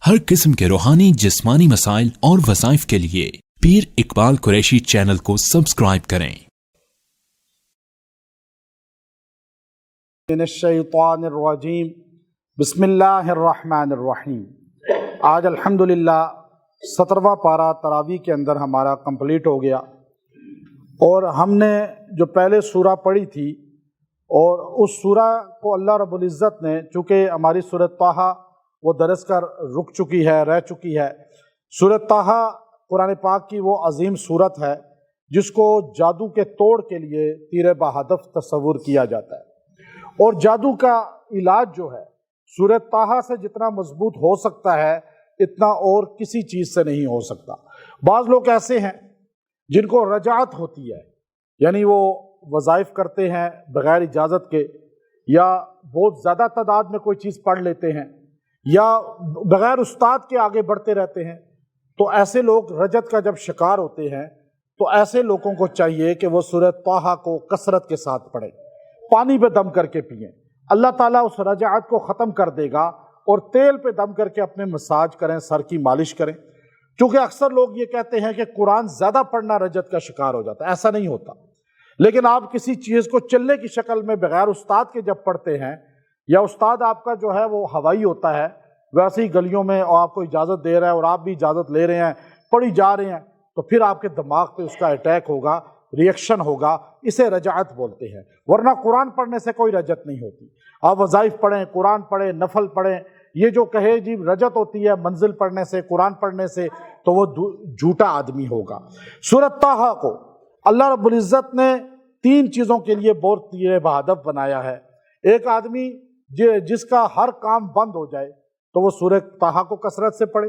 ہر قسم کے روحانی جسمانی مسائل اور وظائف کے لیے پیر اقبال قریشی چینل کو سبسکرائب کریں۔ من الشیطان الرجیم بسم اللہ الرحمن الرحیم۔ آج الحمدللہ 17واں پارہ تراویح کے اندر ہمارا کمپلیٹ ہو گیا، اور ہم نے جو پہلے سورہ پڑھی تھی، اور اس سورہ کو اللہ رب العزت نے، چونکہ ہماری سورۃ طٰہٰ وہ درس کر رک چکی ہے، رہ چکی ہے۔ سورۃ طٰہٰ قرآن پاک کی وہ عظیم سورت ہے جس کو جادو کے توڑ کے لیے تیر بہدف تصور کیا جاتا ہے، اور جادو کا علاج جو ہے سورۃ طٰہٰ سے جتنا مضبوط ہو سکتا ہے اتنا اور کسی چیز سے نہیں ہو سکتا۔ بعض لوگ ایسے ہیں جن کو رجعت ہوتی ہے، یعنی وہ وظائف کرتے ہیں بغیر اجازت کے، یا بہت زیادہ تعداد میں کوئی چیز پڑھ لیتے ہیں، یا بغیر استاد کے آگے بڑھتے رہتے ہیں۔ تو ایسے لوگ رجت کا جب شکار ہوتے ہیں تو ایسے لوگوں کو چاہیے کہ وہ سورۃ طٰہٰ کو کثرت کے ساتھ پڑھیں، پانی پہ دم کر کے پئیں۔ اللہ تعالیٰ اس رجعت کو ختم کر دے گا، اور تیل پہ دم کر کے اپنے مساج کریں، سر کی مالش کریں۔ چونکہ اکثر لوگ یہ کہتے ہیں کہ قرآن زیادہ پڑھنا رجت کا شکار ہو جاتا ہے، ایسا نہیں ہوتا۔ لیکن آپ کسی چیز کو چلے کی شکل میں بغیر استاد کے جب پڑھتے ہیں، یا استاد آپ کا جو ہے وہ ہوائی ہوتا ہے، ویسے ہی گلیوں میں اور آپ کو اجازت دے رہا ہے اور آپ بھی اجازت لے رہے ہیں، پڑھی جا رہے ہیں، تو پھر آپ کے دماغ پہ اس کا اٹیک ہوگا، ریئیکشن ہوگا، اسے رجعت بولتے ہیں۔ ورنہ قرآن پڑھنے سے کوئی رجعت نہیں ہوتی۔ آپ وظائف پڑھیں، قرآن پڑھیں، نفل پڑھیں، یہ جو کہے جی رجعت ہوتی ہے منزل پڑھنے سے، قرآن پڑھنے سے، تو وہ جھوٹا آدمی ہوگا۔ سورۃ طٰہٰ کو اللہ رب العزت نے 3 چیزوں کے لیے بہت تیر بہدف بنایا ہے۔ ایک آدمی جس کا ہر کام بند ہو جائے تو وہ سورۃ طٰہٰ کو کثرت سے پڑھے،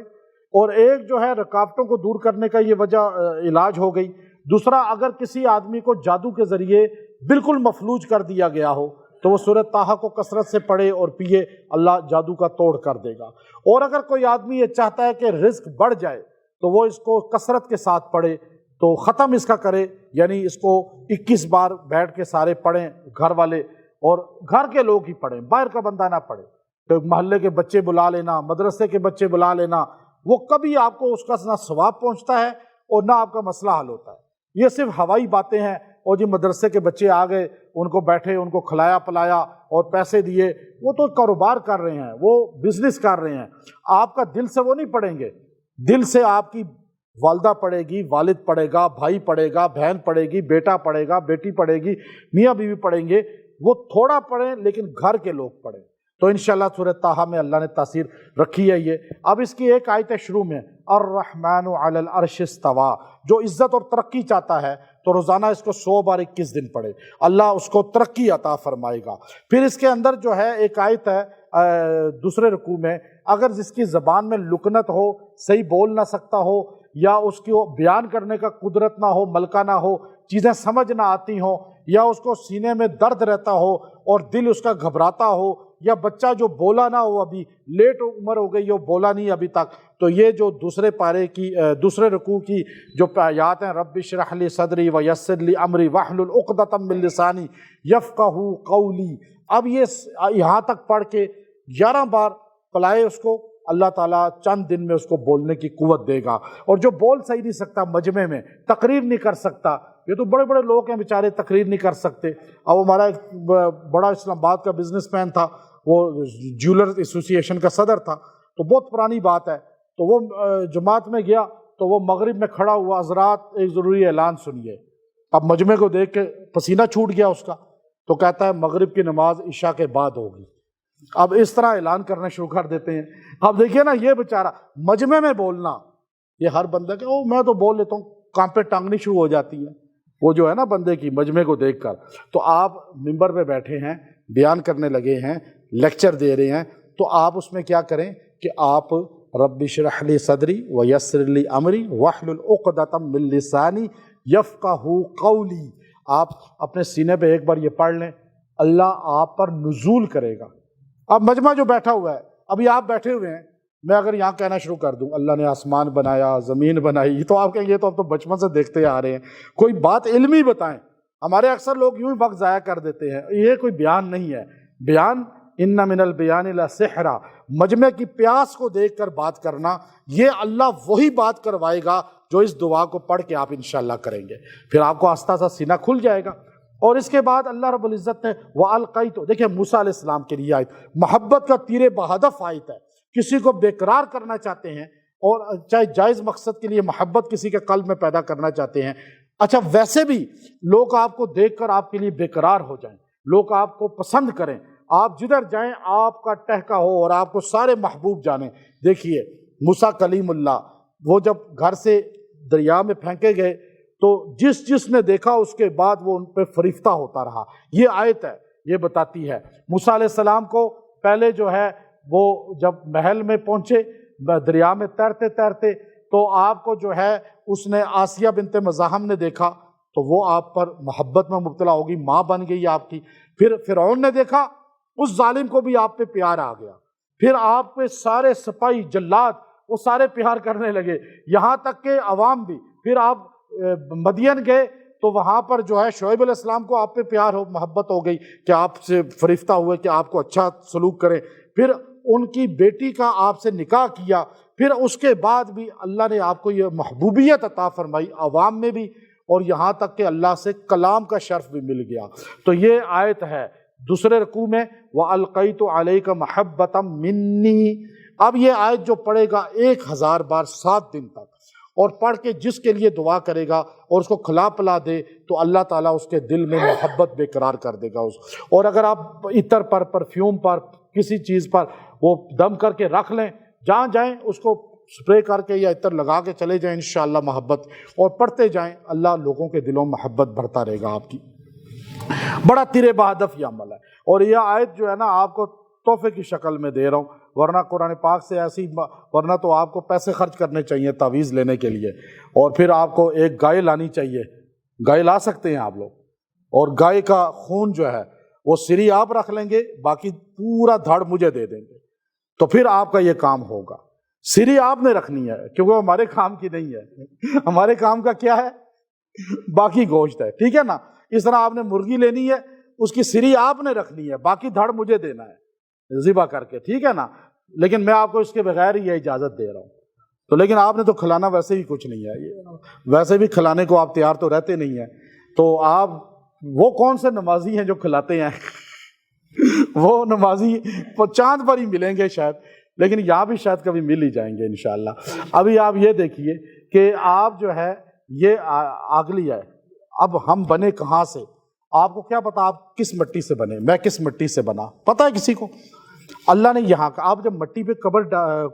اور ایک جو ہے رکاوٹوں کو دور کرنے کا یہ وجہ علاج ہو گئی۔ دوسرا، اگر کسی آدمی کو جادو کے ذریعے بالکل مفلوج کر دیا گیا ہو تو وہ سورۃ طٰہٰ کو کثرت سے پڑھے اور پیے، اللہ جادو کا توڑ کر دے گا۔ اور اگر کوئی آدمی یہ چاہتا ہے کہ رزق بڑھ جائے تو وہ اس کو کثرت کے ساتھ پڑھے، تو ختم اس کا کرے، یعنی اس کو 21 بار بیٹھ کے سارے پڑھیں، گھر والے اور گھر کے لوگ ہی پڑھیں، باہر کا بندہ نہ پڑھے۔ تو محلے کے بچے بلا لینا، مدرسے کے بچے بلا لینا، وہ کبھی آپ کو اس کا نہ ثواب پہنچتا ہے اور نہ آپ کا مسئلہ حل ہوتا ہے۔ یہ صرف ہوائی باتیں ہیں، اور جی مدرسے کے بچے آ گئے، ان کو بیٹھے، ان کو کھلایا پلایا اور پیسے دیے، وہ تو کاروبار کر رہے ہیں، وہ بزنس کر رہے ہیں۔ آپ کا دل سے وہ نہیں پڑھیں گے، دل سے آپ کی والدہ پڑھے گی، والد پڑھے گا، بھائی پڑھے گا، بہن پڑھے گی، بیٹا پڑھے گا، بیٹی پڑھے گی، میاں بیوی پڑھیں گے۔ وہ تھوڑا پڑھیں لیکن گھر کے لوگ پڑھیں، تو انشاءاللہ سورۃ طٰہٰ میں اللہ نے تاثیر رکھی ہے یہ۔ اب اس کی ایک آیت شروع میں، الرحمن علی العرش استویٰ، جو عزت اور ترقی چاہتا ہے تو روزانہ اس کو 100 بار 21 دن پڑھے، اللہ اس کو ترقی عطا فرمائے گا۔ پھر اس کے اندر جو ہے ایک آیت ہے دوسرے رکوع میں، اگر جس کی زبان میں لکنت ہو، صحیح بول نہ سکتا ہو، یا اس کو بیان کرنے کا قدرت نہ ہو، ملکہ نہ ہو، چیزیں سمجھ نہ آتی ہوں، یا اس کو سینے میں درد رہتا ہو اور دل اس کا گھبراتا ہو، یا بچہ جو بولا نہ ہو، ابھی لیٹ عمر ہو گئی ہو، بولا نہیں ابھی تک، تو یہ جو دوسرے پارے کی دوسرے رکوع کی جو آیات ہیں، رب اشرح لی صدری ویسر لی امری واحلل عقدۃ من لسانی یفقہوا قولی، اب یہ یہاں تک پڑھ کے 11 بار پلائے اس کو، اللہ تعالیٰ چند دن میں اس کو بولنے کی قوت دے گا۔ اور جو بول صحیح نہیں سکتا، مجمع میں تقریر نہیں کر سکتا، یہ تو بڑے بڑے لوگ ہیں بیچارے، تقریر نہیں کر سکتے۔ اب ہمارا ایک بڑا اسلام آباد کا بزنس مین تھا، وہ جیولر ایسوسی ایشن کا صدر تھا، تو بہت پرانی بات ہے، تو وہ جماعت میں گیا تو وہ مغرب میں کھڑا ہوا، حضرات ایک ضروری اعلان سنیے۔ اب مجمع کو دیکھ کے پسینہ چھوٹ گیا اس کا، تو کہتا ہے مغرب کی نماز عشاء کے بعد ہوگی۔ اب اس طرح اعلان کرنا شروع کر دیتے ہیں۔ اب دیکھیے نا، یہ بیچارہ مجمع میں بولنا، یہ ہر بندہ کہ او میں تو بول لیتا ہوں، کام پہ ٹانگنی شروع ہو جاتی ہے وہ جو ہے نا بندے کی، مجمع کو دیکھ کر۔ تو آپ ممبر پہ بیٹھے ہیں، بیان کرنے لگے ہیں، لیکچر دے رہے ہیں، تو آپ اس میں کیا کریں کہ آپ رب اشرح لی صدری ویسر لی امری واحلل عقدۃ من لسانی یفقہوا قولی، آپ اپنے سینے پہ ایک بار یہ پڑھ لیں، اللہ آپ پر نزول کرے گا۔ اب مجمع جو بیٹھا ہوا ہے، ابھی آپ بیٹھے ہوئے ہیں، میں اگر یہاں کہنا شروع کر دوں اللہ نے آسمان بنایا، زمین بنائی، تو آپ کہیں یہ تو اب تو بچپن سے دیکھتے آ رہے ہیں، کوئی بات علمی بتائیں۔ ہمارے اکثر لوگ یوں ہی وقت ضائع کر دیتے ہیں، یہ کوئی بیان نہیں ہے۔ بیان ان من البیان لسحرا، مجمع کی پیاس کو دیکھ کر بات کرنا، یہ اللہ وہی بات کروائے گا جو اس دعا کو پڑھ کے آپ انشاءاللہ کریں گے، پھر آپ کو آہستہ آہستہ سینہ کھل جائے گا۔ اور اس کے بعد اللہ رب العزت نے وَأَلْقَيْتُ، دیکھیں موسیٰ علیہ السلام کے لیے آیت محبت کا تیر بہدف آیت ہے، کسی کو بےقرار کرنا چاہتے ہیں اور چاہے جائز مقصد کے لیے محبت کسی کے قلب میں پیدا کرنا چاہتے ہیں، اچھا ویسے بھی لوگ آپ کو دیکھ کر آپ کے لیے بےقرار ہو جائیں، لوگ آپ کو پسند کریں، آپ جدھر جائیں آپ کا ٹہکا ہو اور آپ کو سارے محبوب جانیں۔ دیکھیے موسیٰ کلیم اللہ، وہ جب گھر سے دریا میں پھینکے گئے تو جس نے دیکھا اس کے بعد وہ ان پہ فریفتہ ہوتا رہا۔ یہ آیت ہے، یہ بتاتی ہے موسیٰ علیہ السلام کو پہلے جو ہے وہ جب محل میں پہنچے دریا میں تیرتے تیرتے تو آپ کو جو ہے اس نے آسیہ بنت مزاحم نے دیکھا تو وہ آپ پر محبت میں مبتلا ہوگی، ماں بن گئی آپ کی۔ پھر فرعون نے دیکھا، اس ظالم کو بھی آپ پہ پیار آ گیا، پھر آپ پہ سارے سپاہی جلاد وہ سارے پیار کرنے لگے، یہاں تک کہ عوام بھی۔ پھر آپ مدین گئے تو وہاں پر جو ہے شعیب علیہ السلام کو آپ پہ پیار ہو محبت ہو گئی کہ آپ سے فریفتہ ہوئے کہ آپ کو اچھا سلوک کریں، پھر ان کی بیٹی کا آپ سے نکاح کیا، پھر اس کے بعد بھی اللہ نے آپ کو یہ محبوبیت عطا فرمائی عوام میں بھی، اور یہاں تک کہ اللہ سے کلام کا شرف بھی مل گیا۔ تو یہ آیت ہے دوسرے رکوع میں وَأَلْقَيْتُ عَلَيْكَ مَحَبَّةً مِّنِّي۔ اب یہ آیت جو پڑھے گا 1000 بار 7 دن تک، اور پڑھ کے جس کے لیے دعا کرے گا اور اس کو کھلا پلا دے تو اللہ تعالیٰ اس کے دل میں محبت بے قرار کر دے گا اور اگر آپ عطر پر، پرفیوم پر، کسی چیز پر وہ دم کر کے رکھ لیں، جہاں جائیں اس کو سپرے کر کے یا عطر لگا کے چلے جائیں انشاءاللہ محبت، اور پڑھتے جائیں، اللہ لوگوں کے دلوں میں محبت بھرتا رہے گا آپ کی۔ بڑا تیر بہدف یہ عمل ہے، اور یہ آیت جو ہے نا آپ کو تحفے کی شکل میں دے رہا ہوں، ورنہ قرآن پاک سے ایسی، ورنہ تو آپ کو پیسے خرچ کرنے چاہیے تعویذ لینے کے لیے، اور پھر آپ کو ایک گائے لانی چاہیے، گائے لا سکتے ہیں آپ لوگ، اور گائے کا خون جو ہے وہ سری آپ رکھ لیں گے، باقی پورا دھڑ مجھے دے دیں گے، تو پھر آپ کا یہ کام ہوگا۔ سری آپ نے رکھنی ہے کیونکہ ہمارے کام کی نہیں ہے، ہمارے کام کا کیا ہے؟ باقی گوشت ہے، ٹھیک ہے نا؟ اس طرح آپ نے مرغی لینی ہے، اس کی سری آپ نے رکھنی ہے، باقی دھڑ مجھے دینا ہے ذبح کر کے، ٹھیک ہے نا؟ لیکن میں آپ کو اس کے بغیر یہ اجازت دے رہا ہوں، تو لیکن آپ نے تو کھلانا ویسے ہی کچھ نہیں ہے، ویسے بھی کھلانے کو آپ تیار تو رہتے نہیں ہیں، تو آپ وہ کون سے نمازی ہیں جو کھلاتے ہیں؟ وہ نمازی چاند پر ہی ملیں گے شاید، لیکن یہاں بھی شاید کبھی مل ہی جائیں گے انشاءاللہ۔ ابھی آپ یہ دیکھیے کہ آپ جو ہے یہ اگلی ہے، اب ہم بنے کہاں سے؟ آپ کو کیا پتا آپ کس مٹی سے بنے؟ میں کس مٹی سے بنا پتا ہے کسی کو؟ اللہ نے یہاں کا، آپ جب مٹی پہ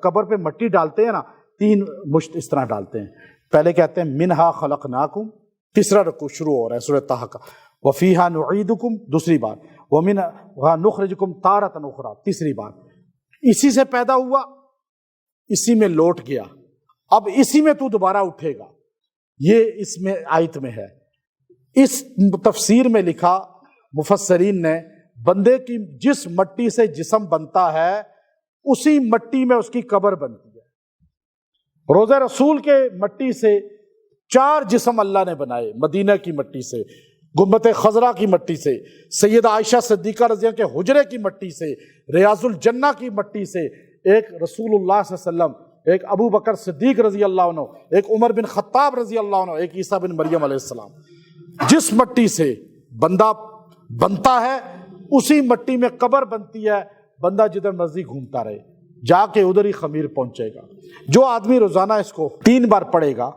قبر پہ مٹی ڈالتے ہیں نا، 3 مشت اس طرح ڈالتے ہیں، پہلے کہتے ہیں منہا خلقناکم، تیسرا رکوع شروع ہو رہا ہے سورۃ طہ کا، وفیہا نعیدکم دوسری بار، ومنہا نخرجکم تارۃ اخری تیسری بار، اسی سے پیدا ہوا، اسی میں لوٹ گیا، اب اسی میں تو دوبارہ اٹھے گا، یہ اس میں آیت میں ہے۔ اس تفسیر میں لکھا مفسرین نے، بندے کی جس مٹی سے جسم بنتا ہے اسی مٹی میں اس کی قبر بنتی ہے۔ روضہ رسول کے مٹی سے 4 جسم اللہ نے بنائے، مدینہ کی مٹی سے، گنبد خضرا کی مٹی سے، سیدہ عائشہ صدیقہ رضی اللہ کے حجرے کی مٹی سے، ریاض الجنہ کی مٹی سے، ایک رسول اللہ صلی اللہ علیہ وسلم، ایک ابو بکر صدیق رضی اللہ عنہ، ایک عمر بن خطاب رضی اللہ عنہ، ایک عیسیٰ بن مریم علیہ السلام۔ جس مٹی سے بندہ بنتا ہے اسی مٹی میں قبر بنتی ہے، بندہ جدھر مرضی گھومتا رہے، جا کے ادھر ہی خمیر پہنچے گا۔ جو آدمی روزانہ اس کو 3 بار پڑھے گا،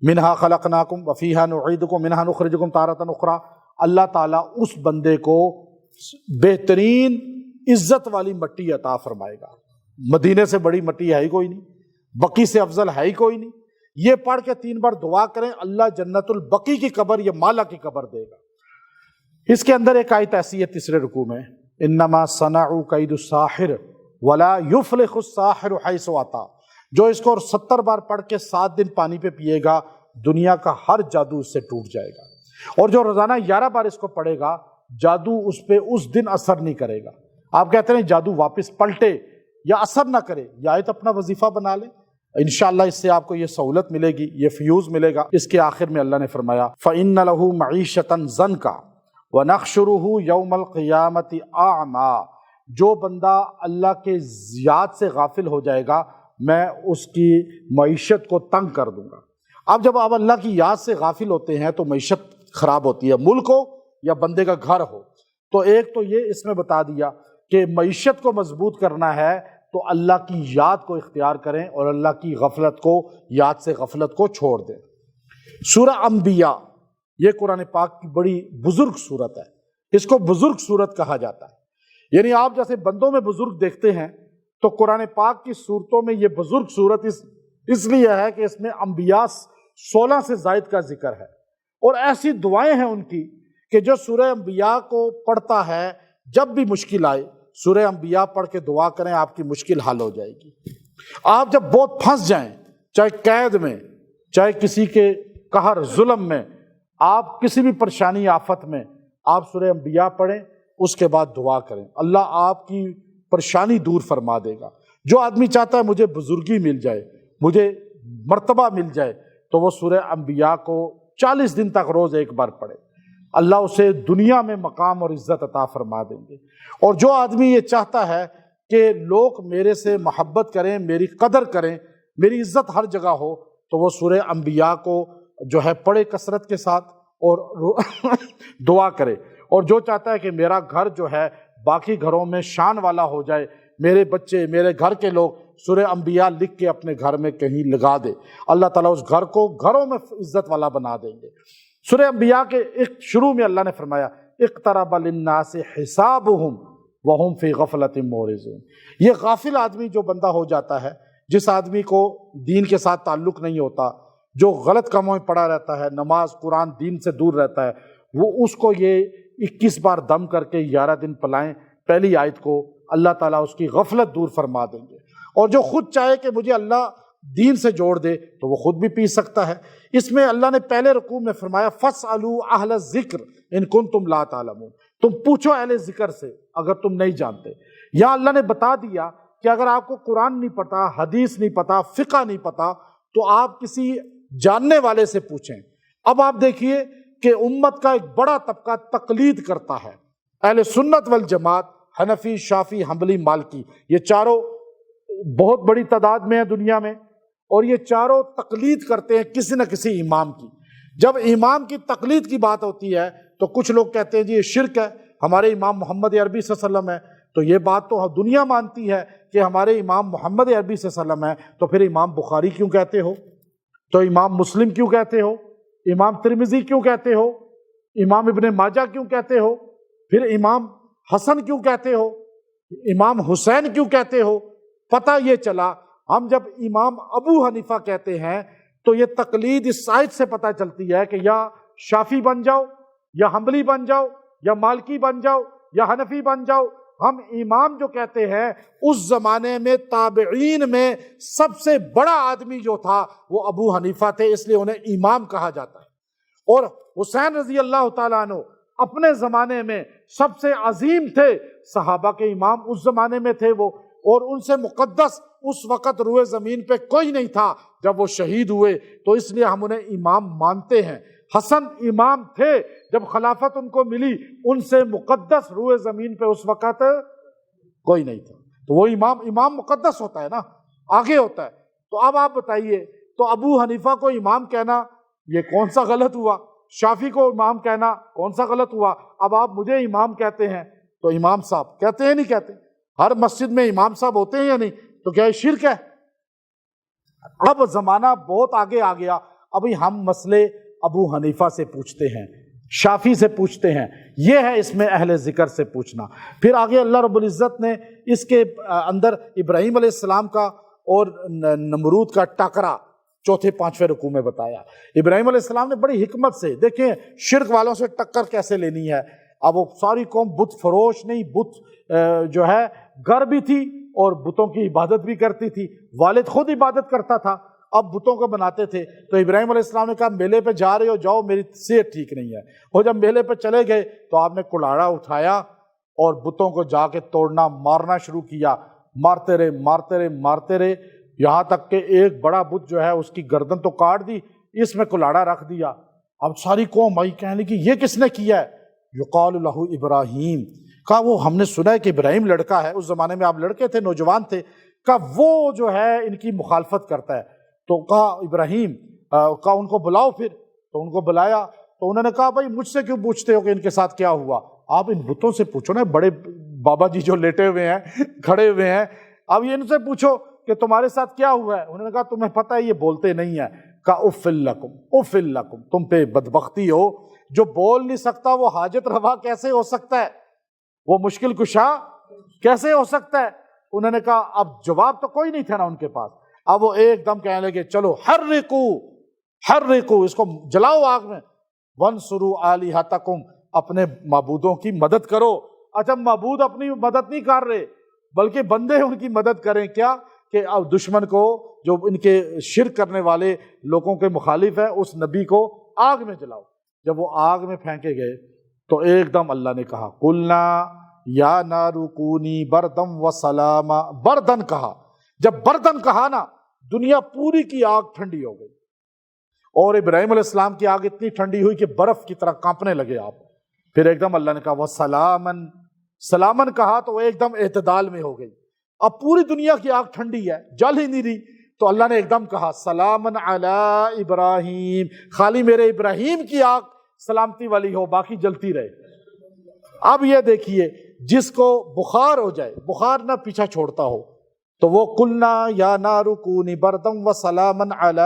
منہا خلقناکم وفیہا نعیدکم منہا نخرجکم تارۃ اخری، اللہ تعالیٰ اس بندے کو بہترین عزت والی مٹی عطا فرمائے گا۔ مدینے سے بڑی مٹی ہے ہی کوئی نہیں، بقی سے افضل ہے ہی کوئی نہیں۔ یہ پڑھ کے 3 بار دعا کریں، اللہ جنت البقی کی قبر یا مالا کی قبر دے گا۔ اس کے اندر ایک آیت ایسی ہے تیسرے رکوع میں، انما صنعوا کید الساحر ولا یفلح الساحر حیث اتی، جو اس کو 70 بار پڑھ کے 7 دن پانی پہ پیے گا، دنیا کا ہر جادو اس سے ٹوٹ جائے گا۔ اور جو روزانہ 11 بار اس کو پڑھے گا، جادو اس پہ اس دن اثر نہیں کرے گا۔ آپ کہتے ہیں جادو واپس پلٹے یا اثر نہ کرے، یہ آیت اپنا وظیفہ بنا لیں، انشاءاللہ اس سے آپ کو یہ سہولت ملے گی، یہ فیوز ملے گا۔ اس کے آخر میں اللہ نے فرمایا فَإِنَّ لَهُ مَعِيشَةً ضَنْكَ وَنَحْشُرُهُ يَوْمَ الْقِيَامَةِ أَعْمَى، جو بندہ اللہ کے یاد سے غافل ہو جائے گا میں اس کی معیشت کو تنگ کر دوں گا۔ اب جب آپ اللہ کی یاد سے غافل ہوتے ہیں تو معیشت خراب ہوتی ہے، ملک ہو یا بندے کا گھر ہو۔ تو ایک تو یہ اس میں بتا دیا کہ معیشت کو مضبوط کرنا ہے تو اللہ کی یاد کو اختیار کریں اور اللہ کی غفلت کو، یاد سے غفلت کو چھوڑ دیں۔ سورہ انبیاء یہ قرآن پاک کی بڑی بزرگ صورت ہے، اس کو بزرگ صورت کہا جاتا ہے۔ یعنی آپ جیسے بندوں میں بزرگ دیکھتے ہیں تو قرآن پاک کی صورتوں میں یہ بزرگ صورت اس لیے ہے کہ اس میں انبیاء 16 سے زائد کا ذکر ہے، اور ایسی دعائیں ہیں ان کی کہ جو سورہ انبیاء کو پڑھتا ہے جب بھی مشکل آئے سورہ انبیاء پڑھ کے دعا کریں، آپ کی مشکل حل ہو جائے گی۔ آپ جب بہت پھنس جائیں، چاہے قید میں، چاہے کسی کے قہر ظلم میں، آپ کسی بھی پریشانی آفت میں، آپ سورہ انبیاء پڑھیں، اس کے بعد دعا کریں، اللہ آپ کی پریشانی دور فرما دے گا۔ جو آدمی چاہتا ہے مجھے بزرگی مل جائے، مجھے مرتبہ مل جائے، تو وہ سورہ انبیاء کو 40 دن تک روز ایک بار پڑھے، اللہ اسے دنیا میں مقام اور عزت عطا فرما دیں گے۔ اور جو آدمی یہ چاہتا ہے کہ لوگ میرے سے محبت کریں، میری قدر کریں، میری عزت ہر جگہ ہو، تو وہ سورہ انبیاء کو جو ہے پڑھے کثرت کے ساتھ اور دعا کرے۔ اور جو چاہتا ہے کہ میرا گھر جو ہے باقی گھروں میں شان والا ہو جائے، میرے بچے، میرے گھر کے لوگ سورہ انبیاء لکھ کے اپنے گھر میں کہیں لگا دے، اللہ تعالیٰ اس گھر کو گھروں میں عزت والا بنا دیں گے۔ سورہ انبیاء کے ایک شروع میں اللہ نے فرمایا اقترب للناس حسابهم وهم فی غفلۃ معرضون۔ یہ غافل آدمی جو بندہ ہو جاتا ہے، جس آدمی کو دین کے ساتھ تعلق نہیں ہوتا، جو غلط کاموں میں پڑا رہتا ہے، نماز قرآن دین سے دور رہتا ہے، وہ اس کو یہ 21 بار دم کر کے 11 دن پلائیں، پہلی آیت کو اللہ تعالیٰ اس کی غفلت دور فرما دیں گے۔ اور جو خود چاہے کہ مجھے اللہ دین سے جوڑ دے تو وہ خود بھی پی سکتا ہے۔ اس میں اللہ نے پہلے رکوع میں فرمایا فَاسْأَلُوا أَهْلَ الذِّكْرِ إِن كُنتُمْ لَا تَعْلَمُونَ، تم پوچھو اہل ذکر سے اگر تم نہیں جانتے۔ یا اللہ نے بتا دیا کہ اگر آپ کو قرآن نہیں پتا، حدیث نہیں پتا، فقہ نہیں پتا، تو آپ کسی جاننے والے سے پوچھیں۔ اب آپ دیکھیے کہ امت کا ایک بڑا طبقہ تقلید کرتا ہے، اہل سنت والجماعت، حنفی، شافعی، حنبلی، مالکی، یہ چاروں بہت بڑی تعداد میں ہیں دنیا میں، اور یہ چاروں تقلید کرتے ہیں کسی نہ کسی امام کی۔ جب امام کی تقلید کی بات ہوتی ہے تو کچھ لوگ کہتے ہیں جی یہ شرک ہے، ہمارے امام محمد عربی صلی اللہ علیہ وسلم ہے، تو یہ بات تو دنیا مانتی ہے کہ ہمارے امام محمد عربی صلی اللہ علیہ وسلم ہے، تو پھر امام بخاری کیوں کہتے ہو، تو امام مسلم کیوں کہتے ہو، امام ترمذی کیوں کہتے ہو، امام ابن ماجہ کیوں کہتے ہو، پھر امام حسن کیوں کہتے ہو، امام حسین کیوں کہتے ہو؟ پتہ یہ چلا ہم جب امام ابو حنیفہ کہتے ہیں تو یہ تقلید اس آیت سے پتہ چلتی ہے کہ یا شافعی بن جاؤ، یا حنبلی بن جاؤ، یا مالکی بن جاؤ، یا حنفی بن جاؤ۔ ہم امام جو کہتے ہیں اس زمانے میں تابعین میں سب سے بڑا آدمی جو تھا وہ ابو حنیفہ تھے، اس لیے انہیں امام کہا جاتا ہے۔ اور حسین رضی اللہ تعالیٰ عنہ اپنے زمانے میں سب سے عظیم تھے، صحابہ کے امام اس زمانے میں تھے وہ، اور ان سے مقدس اس وقت روئے زمین پہ کوئی نہیں تھا جب وہ شہید ہوئے، تو اس لیے ہم انہیں امام مانتے ہیں۔ حسن امام تھے، جب خلافت ان کو ملی، ان سے مقدس روئے زمین پہ اس وقت کوئی نہیں تھا، تو وہ امام مقدس ہوتا ہے نا، آگے ہوتا ہے۔ تو اب آپ بتائیے، تو ابو حنیفہ کو امام کہنا یہ کون سا غلط ہوا؟ شافعی کو امام کہنا کون سا غلط ہوا؟ اب آپ مجھے امام کہتے ہیں تو امام صاحب کہتے ہیں نہیں کہتے؟ ہر مسجد میں امام صاحب ہوتے ہیں یا نہیں؟ تو کیا یہ شرک ہے؟ اب زمانہ بہت آگے آ گیا، ابھی ہم مسئلے ابو حنیفہ سے پوچھتے ہیں، شافعی سے پوچھتے ہیں، یہ ہے اس میں اہل ذکر سے پوچھنا۔ پھر آگے اللہ رب العزت نے اس کے اندر ابراہیم علیہ السلام کا اور نمرود کا ٹاکرا چوتھے پانچویں رکوع میں بتایا۔ ابراہیم علیہ السلام نے بڑی حکمت سے، دیکھیں شرک والوں سے ٹکر کیسے لینی ہے۔ اب وہ ساری قوم بت فروش نہیں، بت جو ہے گر بھی تھی اور بتوں کی عبادت بھی کرتی تھی، والد خود عبادت کرتا تھا، اب بتوں کو بناتے تھے۔ تو ابراہیم علیہ السلام نے کہا میلے پہ جا رہے ہو جاؤ، میری صحت ٹھیک نہیں ہے۔ اور جب میلے پہ چلے گئے تو آپ نے کلاڑا اٹھایا اور بتوں کو جا کے توڑنا، مارنا شروع کیا، مارتے رہے مارتے رہے مارتے رہے، یہاں تک کہ ایک بڑا بت جو ہے اس کی گردن تو کاٹ دی، اس میں کلاڑا رکھ دیا۔ اب ساری قوم آئی، کہنے لگی یہ کس نے کیا ہے؟ یقال لہ ابراہیم، کہا وہ ہم نے سنا ہے کہ ابراہیم لڑکا ہے، اس زمانے میں آپ لڑکے تھے، نوجوان تھے، کہا وہ جو ہے ان کی مخالفت کرتا ہے۔ تو کہا ابراہیم کہا ان کو بلاؤ پھر، تو ان کو بلایا تو انہوں نے کہا بھائی مجھ سے کیوں پوچھتے ہو کہ ان کے ساتھ کیا ہوا، آپ ان بتوں سے پوچھو نا، بڑے بابا جی جو لیٹے ہوئے ہیں کھڑے ہوئے ہیں، اب یہ ان سے پوچھو کہ تمہارے ساتھ کیا ہوا ہے۔ انہوں نے کہا تمہیں پتہ ہے یہ بولتے نہیں ہیں۔ کہا اف لکم اف لکم، تم پہ بدبختی ہو، جو بول نہیں سکتا وہ حاجت روا کیسے ہو سکتا ہے، وہ مشکل کشا کیسے ہو سکتا ہے۔ انہوں نے کہا اب جواب تو کوئی نہیں تھا نا ان کے پاس، اب وہ ایک دم کہنے لگے چلو حرقو حرقو، اس کو جلاؤ آگ میں، وانصروا آلہتکم، اپنے معبودوں کی مدد کرو۔ اچھا معبود اپنی مدد نہیں کر رہے بلکہ بندے ان کی مدد کریں، کیا کہ اب دشمن کو، جو ان کے شرک کرنے والے لوگوں کے مخالف ہے، اس نبی کو آگ میں جلاؤ۔ جب وہ آگ میں پھینکے گئے تو ایک دم اللہ نے کہا قلنا یا نار کونی بردم و سلاما، بردن کہا، جب بردن کہا نا دنیا پوری کی آگ ٹھنڈی ہو گئی، اور ابراہیم علیہ السلام کی آگ اتنی ٹھنڈی ہوئی کہ برف کی طرح کانپنے لگے آپ۔ پھر ایک دم اللہ نے کہا وہ سلامن، سلامن کہا تو وہ ایک دم اعتدال میں ہو گئی۔ اب پوری دنیا کی آگ ٹھنڈی ہے، جل ہی نہیں رہی، تو اللہ نے ایک دم کہا سلامن علی ابراہیم، خالی میرے ابراہیم کی آگ سلامتی والی ہو، باقی جلتی رہے۔ اب یہ دیکھیے جس کو بخار ہو جائے، بخار نہ پیچھا چھوڑتا ہو، تو وہ قلنا یا نار کونی بردم و سلامن علی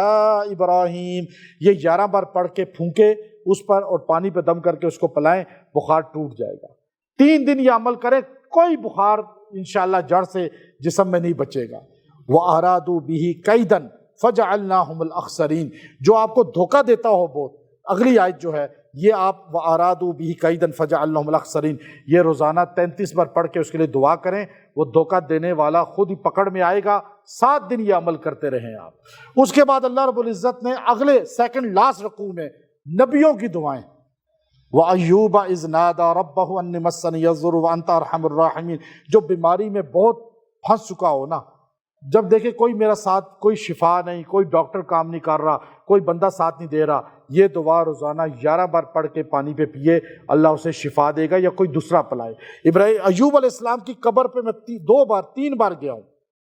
ابراہیم، یہ 11 بار پڑھ کے پھونکے اس پر اور پانی پہ دم کر کے اس کو پلائیں، بخار ٹوٹ جائے گا۔ 3 دن یہ عمل کریں، کوئی بخار انشاءاللہ جڑ سے جسم میں نہیں بچے گا۔ وَأَرَادُوا بِهِ كَيْدًا فَجَعَلْنَاهُمُ الْأَخْسَرِينَ، جو آپ کو دھوکہ دیتا ہو بہت، اگلی آیت جو ہے یہ آپ وَأَرَادُوا بِهِ كَيْدًا فَجَعَلْنَاهُمُ الْأَخْسَرِينَ، یہ روزانہ 33 بار پڑھ کے اس کے لیے دعا کریں، وہ دھوکہ دینے والا خود ہی پکڑ میں آئے گا۔ 7 دن یہ عمل کرتے رہیں آپ۔ اس کے بعد اللہ رب العزت نے اگلے سیکنڈ لاسٹ رکوع میں نبیوں کی دعائیں، وَأَيُّوبَ إِذْ نَادَى رَبَّهُ أَنِّي مَسَّنِيَ الضُّرُّ وَأَنْتَ أَرْحَمُ الرَّاحِمِينَ، جو بیماری میں بہت پھنس چکا ہو نا، جب دیکھے کوئی میرا ساتھ، کوئی شفا نہیں، کوئی ڈاکٹر کام نہیں کر رہا، کوئی بندہ ساتھ نہیں دے رہا، یہ دعا روزانہ 11 بار پڑھ کے پانی پہ پیے، اللہ اسے شفا دے گا یا کوئی دوسرا پلائے۔ ایوب علیہ السلام کی قبر پہ میں 3 بار گیا ہوں،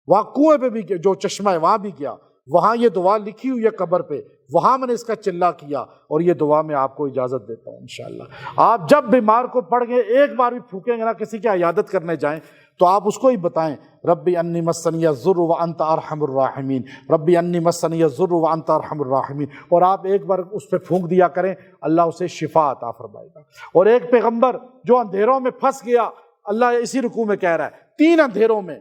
وہاں کنویں پہ بھی جو چشمہ ہے وہاں بھی گیا، وہاں یہ دعا لکھی ہوئی ہے قبر پہ، وہاں میں نے اس کا چلہ کیا، اور یہ دعا میں آپ کو اجازت دیتا ہوں انشاءاللہ۔ آپ جب بیمار کو پڑھ گئے ایک بار بھی پھونکیں گے نا، کسی کی عیادت کرنے جائیں تو آپ اس کو ہی بتائیں ربی انی مسنی الضر وانت ارحم الراحمین، ربی انی مسنی الضر وانت ارحم الراحمین، اور آپ ایک بار اس پہ پھونک دیا کریں، اللہ اسے شفا عطا فرمائے گا۔ اور ایک پیغمبر جو اندھیروں میں پھنس گیا، اللہ اسی رکوع میں کہہ رہا ہے 3 اندھیروں میں،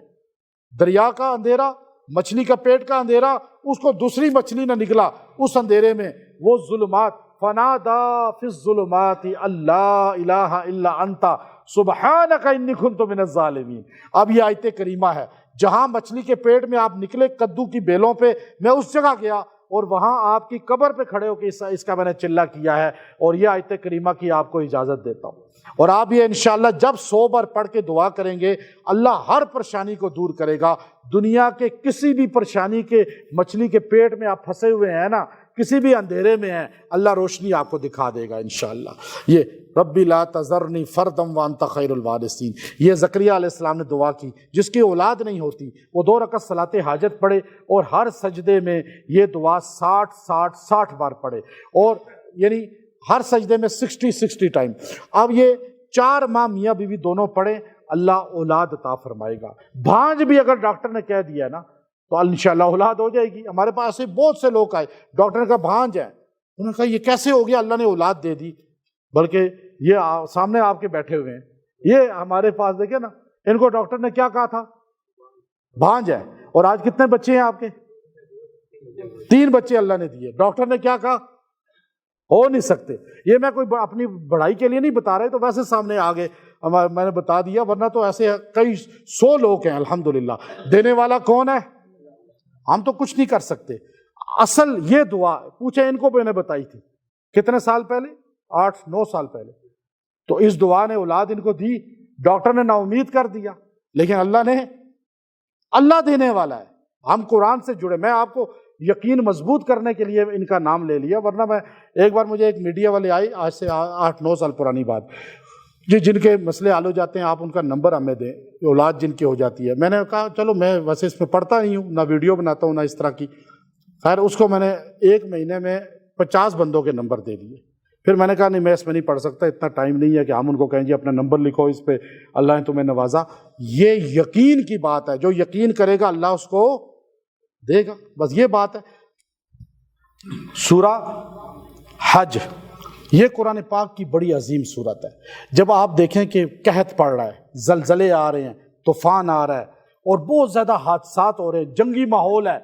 دریا کا اندھیرا، مچھلی کا پیٹ کا اندھیرا، اس کو دوسری مچھلی نہ نکلا اس اندھیرے میں، وہ ظلمات، فنادا فی الظلمات اللہ الہ الا انت سبحانک انی کنت من الظالمین۔ اب یہ آیت کریمہ ہے، جہاں مچھلی کے پیٹ میں آپ نکلے کدو کی بیلوں پہ، میں اس جگہ گیا اور وہاں آپ کی قبر پہ کھڑے ہو کے اس کا میں نے چلہ کیا ہے، اور یہ آیت کریمہ کی آپ کو اجازت دیتا ہوں۔ اور آپ یہ انشاءاللہ جب 100 بار پڑھ کے دعا کریں گے، اللہ ہر پریشانی کو دور کرے گا۔ دنیا کے کسی بھی پریشانی کے، مچھلی کے پیٹ میں آپ پھنسے ہوئے ہیں نا، کسی بھی اندھیرے میں ہیں، اللہ روشنی آپ کو دکھا دے گا انشاءاللہ۔ یہ ربی لا تذرنی فردم وانت خیر الوارثین، یہ زکریا علیہ السلام نے دعا کی، جس کی اولاد نہیں ہوتی وہ 2 رکعت صلاۃ حاجت پڑھے، اور ہر سجدے میں یہ دعا 60 بار پڑھے، اور یعنی ہر سجدے میں 60 ٹائم۔ اب یہ 4 ماہ میاں بیوی دونوں پڑھیں، اللہ اولاد عطا فرمائے گا۔ بھانج بھی اگر ڈاکٹر نے کہہ دیا نا تو انشاءاللہ اولاد ہو جائے گی۔ ہمارے پاس ایسے بہت سے لوگ آئے، ڈاکٹر نے کہا بھانج ہے، انہوں نے کہا یہ کیسے ہو گیا، اللہ نے اولاد دے دی، بلکہ یہ سامنے آپ کے بیٹھے ہوئے ہیں، یہ ہمارے پاس دیکھیں نا، ان کو ڈاکٹر نے کیا کہا تھا، بھانج ہے، اور آج کتنے بچے ہیں آپ کے؟ 3 بچے اللہ نے دیے، ڈاکٹر نے کیا کہا، ہو نہیں سکتے۔ یہ میں کوئی اپنی بڑائی کے لیے نہیں بتا رہے، تو ویسے سامنے آگے میں نے بتا دیا، ورنہ تو ایسے کئی 100 لوگ ہیں الحمدللہ۔ دینے والا کون ہے؟ ہم تو کچھ نہیں کر سکتے۔ اصل یہ دعا پوچھے ان کو میں نے بتائی تھی کتنے سال پہلے، 8-9 سال پہلے، تو اس دعا نے اولاد ان کو دی۔ ڈاکٹر نے نا امید کر دیا، لیکن اللہ دینے والا ہے۔ ہم قرآن سے جڑے، میں آپ کو یقین مضبوط کرنے کے لیے ان کا نام لے لیا، ورنہ میں ایک بار مجھے ایک میڈیا والے آئی، آج سے 8-9 سال پرانی بات، جی جن کے مسئلے حل ہو جاتے ہیں آپ ان کا نمبر ہمیں دیں، اولاد جن کی ہو جاتی ہے۔ میں نے کہا چلو میں ویسے اس میں پڑھتا نہیں ہوں، نہ ویڈیو بناتا ہوں نہ اس طرح کی، خیر اس کو میں نے 1 مہینے میں 50 بندوں کے نمبر دے دیے۔ پھر میں نے کہا نہیں میں اس میں نہیں پڑھ سکتا، اتنا ٹائم نہیں ہے کہ ہم ان کو کہیں جی اپنا نمبر لکھو اس پہ، اللہ نے تمہیں نوازا۔ یہ یقین کی بات ہے، جو یقین کرے گا اللہ اس کو دے گا، بس یہ بات ہے۔ سورہ حج یہ قرآن پاک کی بڑی عظیم صورت ہے۔ جب آپ دیکھیں کہ قحط پڑ رہا ہے، زلزلے آ رہے ہیں، طوفان آ رہا ہے اور بہت زیادہ حادثات ہو رہے ہیں، جنگی ماحول ہے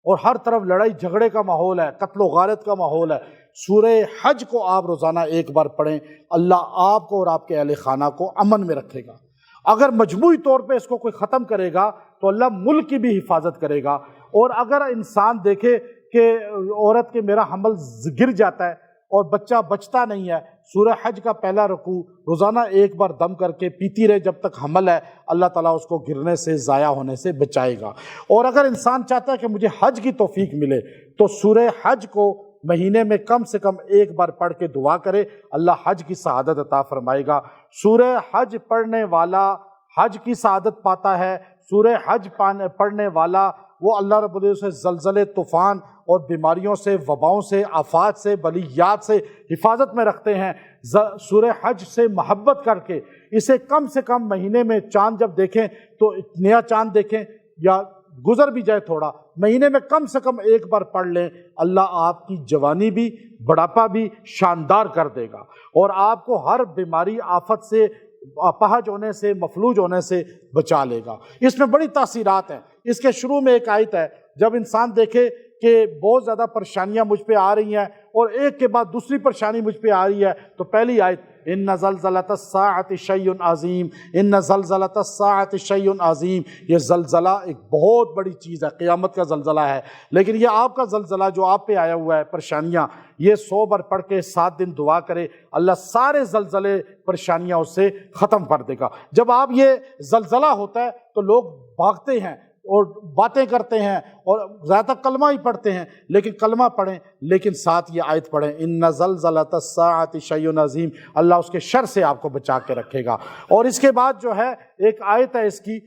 اور ہر طرف لڑائی جھگڑے کا ماحول ہے، قتل و غارت کا ماحول ہے، سورہ حج کو آپ روزانہ 1 بار پڑھیں، اللہ آپ کو اور آپ کے اہل خانہ کو امن میں رکھے گا۔ اگر مجموعی طور پہ اس کو کوئی ختم کرے گا تو اللہ ملک کی بھی حفاظت کرے گا۔ اور اگر انسان دیکھے کہ عورت کے میرا حمل گر جاتا ہے اور بچہ بچتا نہیں ہے، سورہ حج کا پہلا رکوع روزانہ 1 بار دم کر کے پیتی رہے جب تک حمل ہے، اللہ تعالیٰ اس کو گرنے سے، ضائع ہونے سے بچائے گا۔ اور اگر انسان چاہتا ہے کہ مجھے حج کی توفیق ملے تو سورہ حج کو مہینے میں کم سے کم 1 بار پڑھ کے دعا کرے، اللہ حج کی سعادت عطا فرمائے گا۔ سورہ حج پڑھنے والا حج کی سعادت پاتا ہے۔ سورہ حج پڑھنے والا وہ اللہ رب العزت سے زلزلے، طوفان اور بیماریوں سے، وباؤں سے، آفات سے، بلیات سے حفاظت میں رکھتے ہیں۔ سورہ حج سے محبت کر کے اسے کم سے کم مہینے میں چاند جب دیکھیں تو نیا چاند دیکھیں یا گزر بھی جائے تھوڑا، مہینے میں کم سے کم 1 بار پڑھ لیں، اللہ آپ کی جوانی بھی، بڑھاپا بھی شاندار کر دے گا اور آپ کو ہر بیماری، آفت سے، اپہج ہونے سے، مفلوج ہونے سے بچا لے گا۔ اس میں بڑی تاثیرات ہیں۔ اس کے شروع میں ایک آیت ہے، جب انسان دیکھے کہ بہت زیادہ پریشانیاں مجھ پہ آ رہی ہیں اور ایک کے بعد دوسری پریشانی مجھ پہ آ رہی ہے، تو پہلی آیت ان زلزلۃ الساعۃ شیء عظیم، ان زلزلۃ الساعۃ شیء عظیم، یہ زلزلہ ایک بہت بڑی چیز ہے، قیامت کا زلزلہ ہے۔ لیکن یہ آپ کا زلزلہ جو آپ پہ آیا ہوا ہے، پریشانیاں، یہ 100 بار پڑھ کے 7 دن دعا کرے، اللہ سارے زلزلے، پریشانیاں اس سے ختم کر دے گا۔ جب آپ یہ زلزلہ ہوتا ہے تو لوگ بھاگتے ہیں اور باتیں کرتے ہیں اور زیادہ کلمہ ہی پڑھتے ہیں، لیکن کلمہ پڑھیں لیکن ساتھ یہ آیت پڑھیں ان زلزلۃ الساعۃ شیء عظیم، اللہ اس کے شر سے آپ کو بچا کے رکھے گا۔ اور اس کے بعد جو ہے ایک آیت ہے، اس کی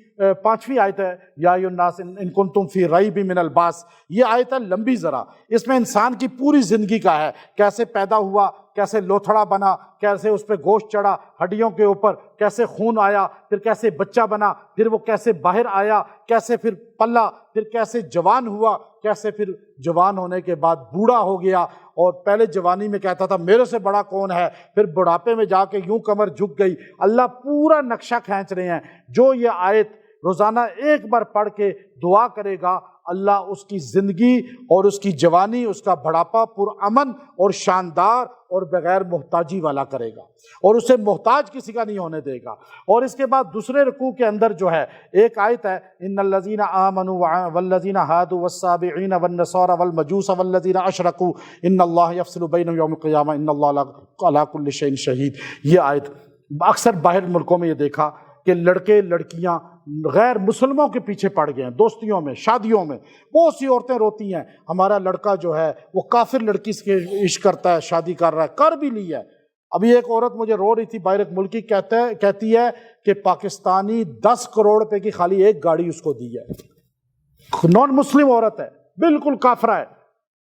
5ویں آیت ہے، یا ایھا الناس ان کنتم فی ریب من البعث۔ یہ آیت ہے لمبی ذرا، اس میں انسان کی پوری زندگی کا ہے، کیسے پیدا ہوا، کیسے لوتھڑا بنا، کیسے اس پہ گوشت چڑھا ہڈیوں کے اوپر، کیسے خون آیا، پھر کیسے بچہ بنا، پھر وہ کیسے باہر آیا، کیسے پھر پلا، پھر کیسے جوان ہوا، کیسے پھر جوان ہونے کے بعد بوڑھا ہو گیا، اور پہلے جوانی میں کہتا تھا میرے سے بڑا کون ہے، پھر بڑھاپے میں جا کے یوں کمر جھک گئی۔ اللہ پورا نقشہ کھینچ رہے ہیں۔ جو یہ آیت روزانہ 1 بار پڑھ کے دعا کرے گا، اللہ اس کی زندگی اور اس کی جوانی، اس کا بڑھاپا پرامن اور شاندار اور بغیر محتاجی والا کرے گا، اور اسے محتاج کسی کا نہیں ہونے دے گا۔ اور اس کے بعد دوسرے رکوع کے اندر جو ہے ایک آیت ہے ان الذین آمنوا والذین ہادوا والصابئین والنصارى والمجوس والذین اشرکوا ان اللہ یفصل بینہم یوم القیامہ ان اللہ علی کل شیء شہید۔ یہ آیت اکثر باہر ملکوں میں یہ دیکھا کہ لڑکے لڑکیاں غیر مسلموں کے پیچھے پڑ گئے ہیں، دوستیوں میں، شادیوں میں بہت سی عورتیں روتی ہیں ہمارا لڑکا جو ہے وہ کافر لڑکی سے عشق کرتا ہے، شادی کر رہا ہے، کر بھی لی ہے۔ ابھی ایک عورت مجھے رو رہی تھی باہر ایک ملکی، کہتی ہے کہ پاکستانی 10 کروڑ روپے کی خالی ایک گاڑی اس کو دی ہے، نان مسلم عورت ہے، بالکل کافرہ ہے،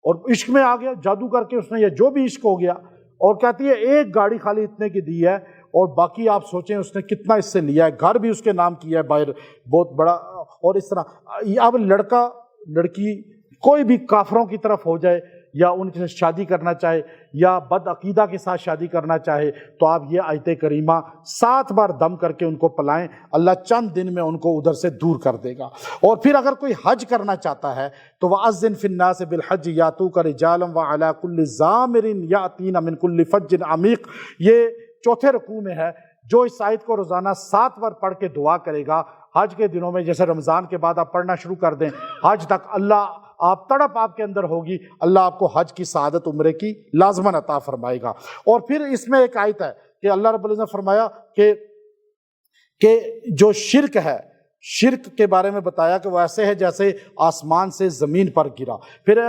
اور عشق میں آ گیا، جادو کر کے اس نے یہ جو بھی عشق ہو گیا، اور کہتی ہے ایک گاڑی خالی اتنے کی دی ہے، اور باقی آپ سوچیں اس نے کتنا اس سے لیا ہے، گھر بھی اس کے نام کیا ہے باہر بہت بڑا۔ اور اس طرح اب لڑکا لڑکی کوئی بھی کافروں کی طرف ہو جائے یا ان سے شادی کرنا چاہے یا بد عقیدہ کے ساتھ شادی کرنا چاہے تو آپ یہ آیت کریمہ 7 بار دم کر کے ان کو پلائیں، اللہ چند دن میں ان کو ادھر سے دور کر دے گا۔ اور پھر اگر کوئی حج کرنا چاہتا ہے تو وَأَذِّن فِي النَّاسِ بِالْحَجِّ يَأْتُوكَ رِجَالًا وَعَلَىٰ كُلِّ ضَامِرٍ يَأْتِينَ مِنْ كُلِّ فَجٍّ عَمِيقٍ۔ یہ چوتھے رکوع میں ہے۔ جو اس آیت کو روزانہ 7 بار پڑھ کے دعا کرے گا، حج کے دنوں میں جیسے رمضان کے بعد آپ پڑھنا شروع کر دیں، حج تک اللہ آپ تڑپ آپ کے اندر ہوگی، اللہ آپ کو حج کی سعادت عمرے کی لازماً عطا فرمائے گا۔ اور پھر اس میں ایک آیت ہے کہ اللہ رب العزت نے فرمایا کہ جو شرک ہے شرک کے بارے میں بتایا کہ وہ ایسے ہے جیسے آسمان سے زمین پر گرا۔ پھر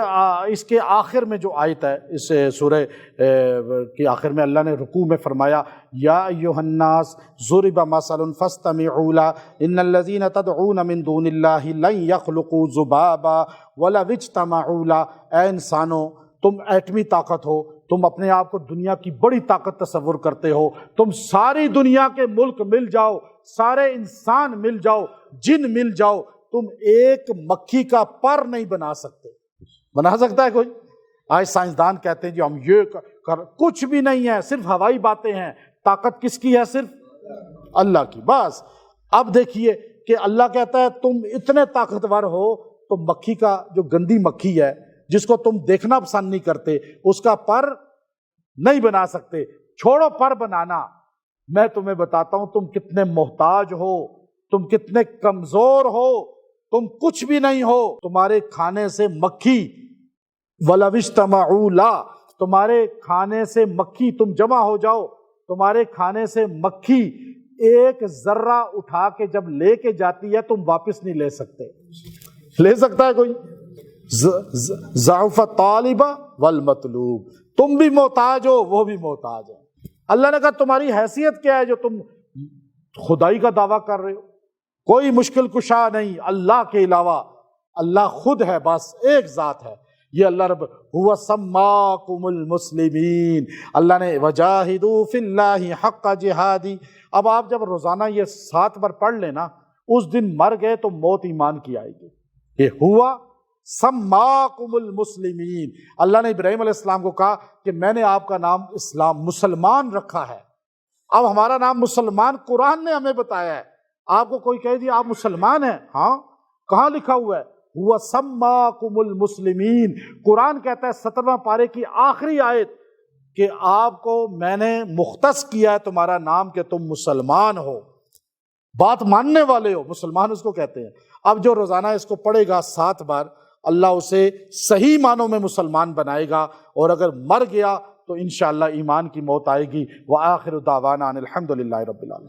اس کے آخر میں جو آیت ہے اس سورہ کے آخر میں اللہ نے رکوع میں فرمایا یا ایھا الناس ضرب مثل فاستمعوا له ان الذين تدعون من دون الله لن يخلقوا ذبابا ولو اجتمعوا له۔ اے انسانوں، تم ایٹمی طاقت ہو، تم اپنے آپ کو دنیا کی بڑی طاقت تصور کرتے ہو، تم ساری دنیا کے ملک مل جاؤ، سارے انسان مل جاؤ، جن مل جاؤ، تم ایک مکھی کا پر نہیں بنا سکتے۔ بنا سکتا ہے کوئی؟ آج سائنسدان کہتے ہیں جی ہم یہ کچھ بھی نہیں ہے، صرف ہوائی باتیں ہیں۔ طاقت کس کی ہے؟ صرف اللہ کی۔ بس اب دیکھیے کہ اللہ کہتا ہے تم اتنے طاقتور ہو تو مکھی کا، جو گندی مکھی ہے جس کو تم دیکھنا پسند نہیں کرتے، اس کا پر نہیں بنا سکتے۔ چھوڑو پر بنانا، میں تمہیں بتاتا ہوں تم کتنے محتاج ہو، تم کتنے کمزور ہو، تم کچھ بھی نہیں ہو۔ تمہارے کھانے سے مکھی وَلَوِ اجْتَمَعُوا لَا، تمہارے کھانے سے مکھی، تم جمع ہو جاؤ، تمہارے کھانے سے مکھی ایک ذرہ اٹھا کے جب لے کے جاتی ہے تم واپس نہیں لے سکتے۔ لے سکتا ہے کوئی؟ ضعف الطالب والمطلوب، تم بھی محتاج ہو، وہ بھی محتاج ہے۔ اللہ نے کہا تمہاری حیثیت کیا ہے جو تم خدائی کا دعویٰ کر رہے ہو؟ کوئی مشکل کشا نہیں اللہ کے علاوہ، اللہ خود ہے، بس ایک ذات ہے۔ یہ اللہ رب هو سماکم المسلمین، اللہ نے وجاہدوا فی اللہ حق جہادی۔ اب آپ جب روزانہ یہ 7 بار پڑھ لینا، اس دن مر گئے تو موت ایمان کی آئے گی۔ یہ ہوا سماکم المسلمین، اللہ نے ابراہیم علیہ السلام کو کہا کہ میں نے آپ کا نام اسلام، مسلمان رکھا ہے۔ اب ہمارا نام مسلمان قرآن نے ہمیں بتایا ہے۔ آپ کو کوئی کہہ دیا آپ مسلمان ہیں، ہاں کہاں لکھا ہوا ہے؟ ہوا سماکم المسلمین۔ قرآن کہتا ہے 17واں پارے کی آخری آیت کہ آپ کو میں نے مختص کیا ہے تمہارا نام کہ تم مسلمان ہو، بات ماننے والے ہو، مسلمان اس کو کہتے ہیں۔ اب جو روزانہ اس کو پڑھے گا 7 بار، اللہ اسے صحیح معنوں میں مسلمان بنائے گا، اور اگر مر گیا تو انشاءاللہ ایمان کی موت آئے گی۔ وآخر دعوانا ان الحمد للہ رب العالمین۔